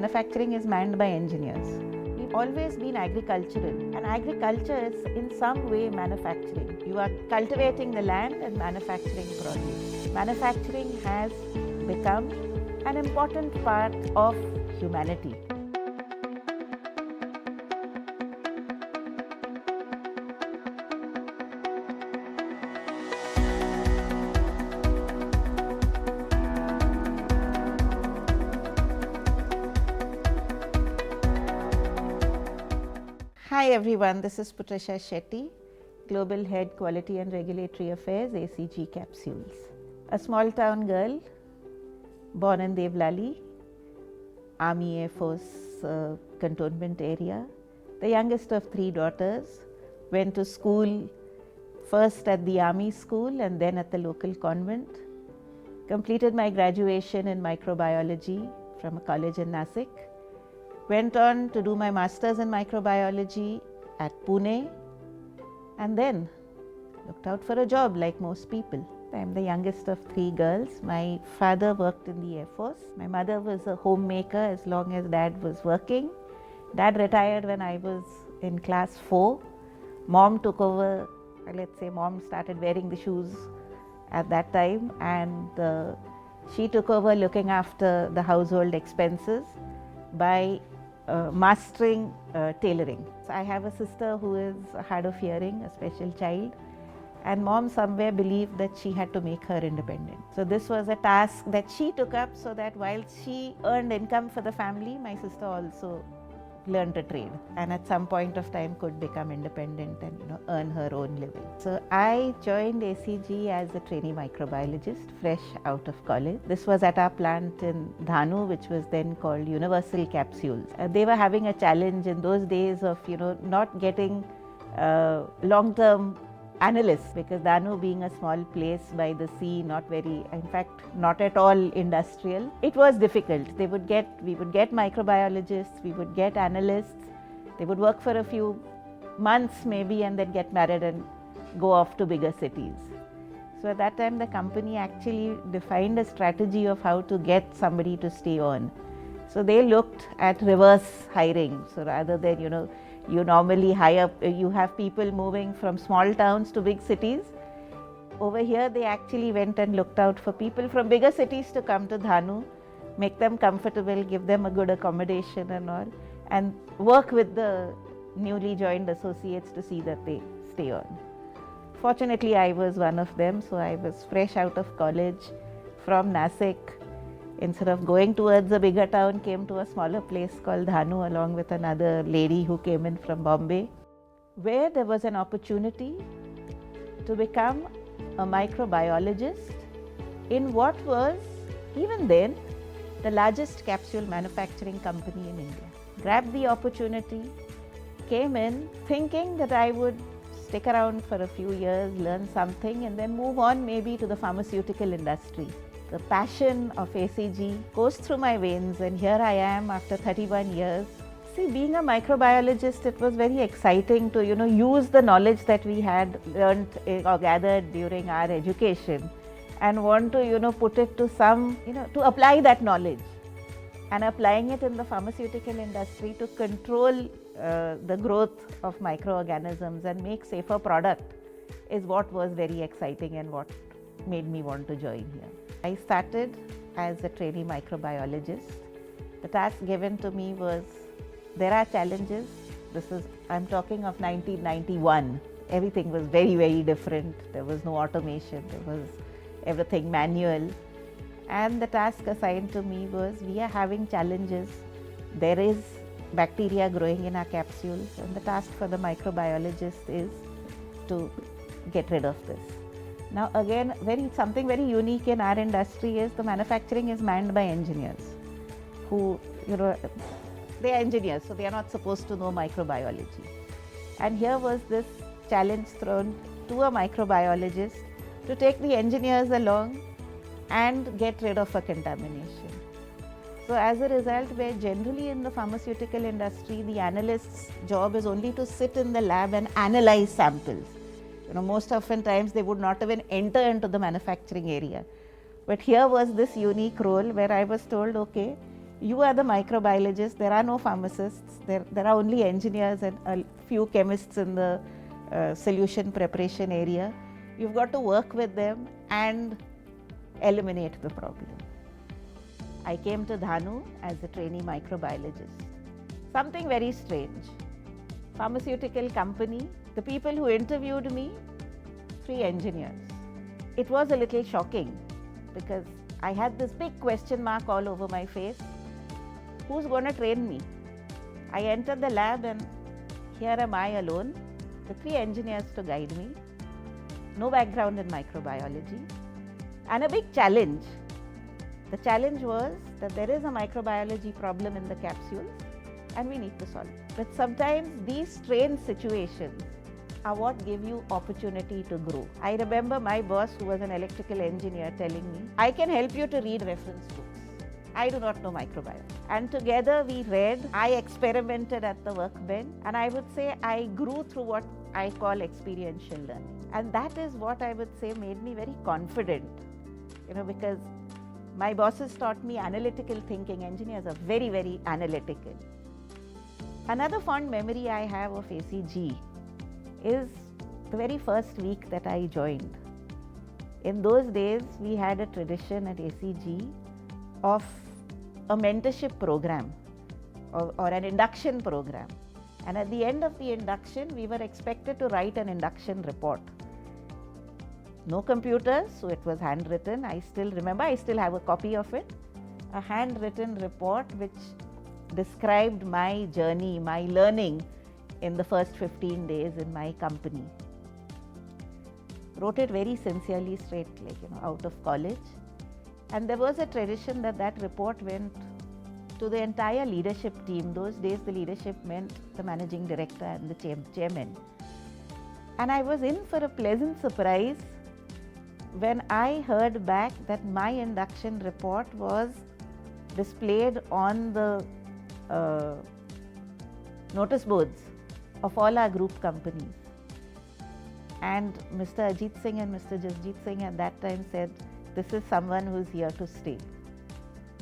manufacturing is manned by engineers. We've always been agricultural, and agriculture is in some way manufacturing. You are cultivating the land and manufacturing produce. Manufacturing has become an important part of humanity. Hi everyone, this is Patricia Shetty, Global Head Quality and Regulatory Affairs, ACG Capsules. A small town girl, born in Devlali, Army Air Force cantonment area, the youngest of 3 daughters, went to school first at the army school and then at the local convent. Completed my graduation in microbiology from a college in Nasik. Went on to do my master's in microbiology at Pune, and then looked out for a job like most people. I'm the youngest of 3 girls. My father worked in the Air Force. My mother was a homemaker as long as dad was working. Dad retired when I was in class 4. Mom took over, let's say mom started wearing the shoes at that time, and she took over looking after the household expenses by mastering tailoring. So I have a sister who is hard of hearing, a special child, and mom somewhere believed that she had to make her independent. So this was a task that she took up, so that while she earned income for the family, my sister also learned a trade and at some point of time could become independent and earn her own living. So I joined ACG as a trainee microbiologist fresh out of college. This was at our plant in Dhanu, which was then called Universal Capsules. They were having a challenge in those days of not getting long-term analysts, because Dhanu being a small place by the sea, not very, in fact not at all industrial, it was difficult. We would get microbiologists, we would get analysts, they would work for a few months maybe and then get married and go off to bigger cities. So at that time the company actually defined a strategy of how to get somebody to stay on. So they looked at reverse hiring. So rather than you normally you have people moving from small towns to big cities. Over here they actually went and looked out for people from bigger cities to come to Dhanu, make them comfortable, give them a good accommodation and all, and work with the newly joined associates to see that they stay on. Fortunately I was one of them, so I was fresh out of college from Nasik. Instead of going towards a bigger town, came to a smaller place called Dhanu along with another lady who came in from Bombay, where there was an opportunity to become a microbiologist in what was, even then, the largest capsule manufacturing company in India. Grabbed the opportunity, came in thinking that I would stick around for a few years, learn something and then move on maybe to the pharmaceutical industry. The passion of ACG goes through my veins, and here I am after 31 years. See, being a microbiologist, it was very exciting to use the knowledge that we had learned or gathered during our education and want to put it to to apply that knowledge, and applying it in the pharmaceutical industry to control the growth of microorganisms and make safer product is what was very exciting and what made me want to join here. I started as a trainee microbiologist. The task given to me was, there are challenges. I'm talking of 1991. Everything was very, very different. There was no automation. There was everything manual. And the task assigned to me was, we are having challenges. There is bacteria growing in our capsules, and the task for the microbiologist is to get rid of this. Now again, something very unique in our industry is the manufacturing is manned by engineers who, they are engineers, so they are not supposed to know microbiology. And here was this challenge thrown to a microbiologist to take the engineers along and get rid of a contamination. So as a result, where generally in the pharmaceutical industry, the analyst's job is only to sit in the lab and analyze samples. Most often times they would not even enter into the manufacturing area. But here was this unique role where I was told, okay, You are the microbiologist, there are no pharmacists, there are only engineers and a few chemists in the solution preparation area. You've got to work with them and eliminate the problem. I came to Dhanu as a trainee microbiologist. Something very strange. Pharmaceutical company, the people who interviewed me, 3 engineers. It was a little shocking because I had this big question mark all over my face. Who's going to train me? I entered the lab and here am I alone, the 3 engineers to guide me, no background in microbiology, and a big challenge. The challenge was that there is a microbiology problem in the capsules and we need to solve it. But sometimes these strange situations are what give you opportunity to grow. I remember my boss, who was an electrical engineer, telling me, I can help you to read reference books. I do not know microbiology. And together we read, I experimented at the workbench, and I would say I grew through what I call experiential learning. And that is what I would say made me very confident, because my bosses taught me analytical thinking. Engineers are very, very analytical. Another fond memory I have of ACG is the very first week that I joined. In those days, we had a tradition at ACG of a mentorship program or an induction program. And at the end of the induction, we were expected to write an induction report. No computers, so it was handwritten. I still remember, I still have a copy of it. A handwritten report which described my journey, my learning in the first 15 days in my company. Wrote it very sincerely, straight, out of college. And there was a tradition that report went to the entire leadership team. Those days, the leadership meant the managing director and the chairman. And I was in for a pleasant surprise when I heard back that my induction report was displayed on the notice boards of all our group companies. And Mr. Ajit Singh and Mr. Jasjit Singh at that time said, this is someone who's here to stay.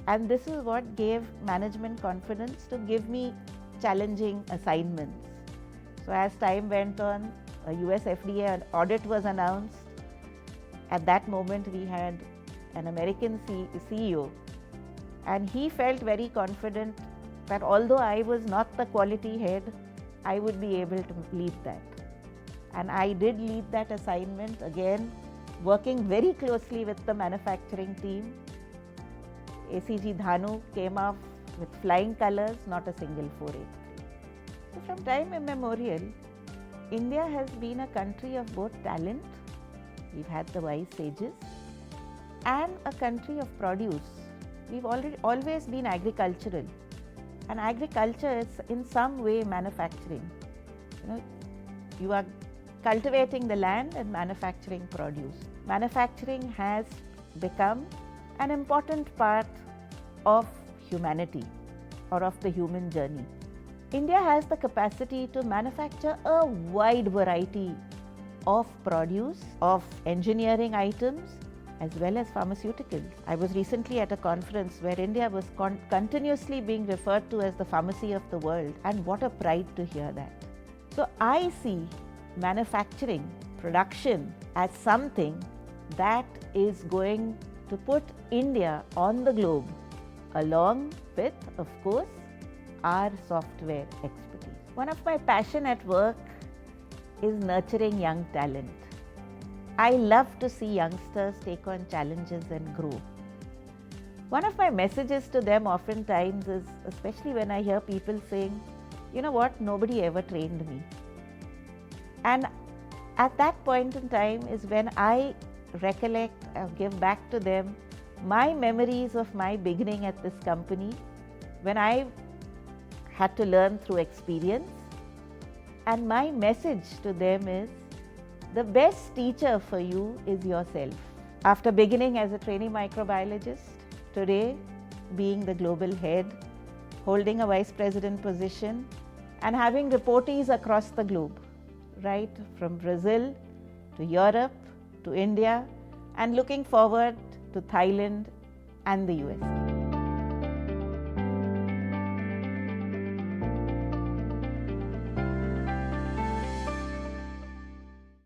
And this is what gave management confidence to give me challenging assignments. So as time went on, a US FDA audit was announced. At that moment, we had an American CEO, and he felt very confident that although I was not the quality head, I would be able to lead that. And I did lead that assignment, again, working very closely with the manufacturing team. ACG Dhanu came off with flying colors, not a single 483. So from time immemorial, India has been a country of both talent, we've had the wise sages, and a country of produce. We've always been agricultural, and agriculture is in some way manufacturing. You are cultivating the land and manufacturing produce. Manufacturing has become an important part of humanity or of the human journey. India has the capacity to manufacture a wide variety of produce, of engineering items, as well as pharmaceuticals. I was recently at a conference where India was continuously being referred to as the pharmacy of the world, and what a pride to hear that. So I see manufacturing, production as something that is going to put India on the globe, along with, of course, our software expertise. One of my passion at work is nurturing young talent. I love to see youngsters take on challenges and grow. One of my messages to them oftentimes is, especially when I hear people saying, you know what, nobody ever trained me. And at that point in time is when I recollect or give back to them my memories of my beginning at this company, when I had to learn through experience. And my message to them is, the best teacher for you is yourself. After beginning as a trainee microbiologist, today being the global head, holding a vice president position, and having reportees across the globe, right from Brazil to Europe to India, and looking forward to Thailand and the US.